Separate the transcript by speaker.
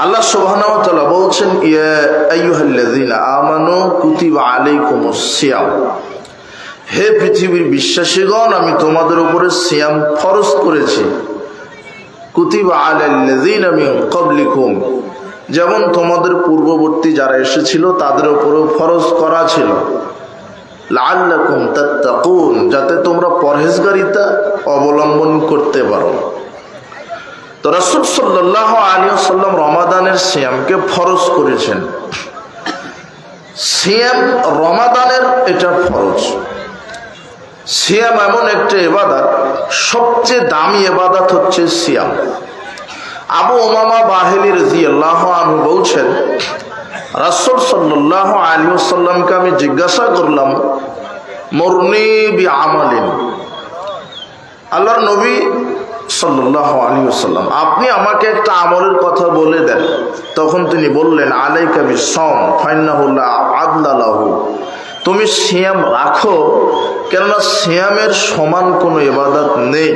Speaker 1: আল্লাহ সুবহানাহু ওয়া তাআলা বলছেন, ইয়া আইয়ুহাল্লাযীনা আমানু কুতিবা আলাইকুমুস সিয়াম, হে পৃথিবীর বিশ্বাসীগণ, আমি তোমাদের উপরে সিয়াম ফরজ করেছি। কুতিবা আলাল্লাযীনা মিন ক্বাবলিকুম, যেমন তোমাদের পূর্ববর্তী যারা এসেছিল তাদের উপরেও ফরজ করা ছিল। লাআল্লাকুম তাত্তাকুন, যাতে তোমরা পরহেজগারিতা অবলম্বন করতে পারো। তো রাসূল সাল্লাল্লাহু আলাইহি ওয়াসাল্লাম রমাদানের সিয়ামকে ফরজ করেছেন। সিয়াম রমাদানের এটা ফরজ। সিয়াম এমন একটা ইবাদত, সবচেয়ে দামি ইবাদত হচ্ছে সিয়াম। আবু উমামা বাহিলী রাদিয়াল্লাহু আনহু বলছেন, রাসূল সাল্লাল্লাহু আলাইহি ওয়াসাল্লামকে আমি জিজ্ঞাসা করলাম, মুরনি বিআমালিন, আল্লাহর নবী সাল্লাল্লাহু আলাইহি ওয়াসাল্লাম, আপনি আমাকে একটা আমলের কথা বলে দেন। তখন তিনি বললেন, আলাইকা বিসসাওম ফাইন্নাহু লা আদলা লাহু, তুমি সিয়াম রাখো, কেননা সিয়ামের সমান কোনো ইবাদত নেই।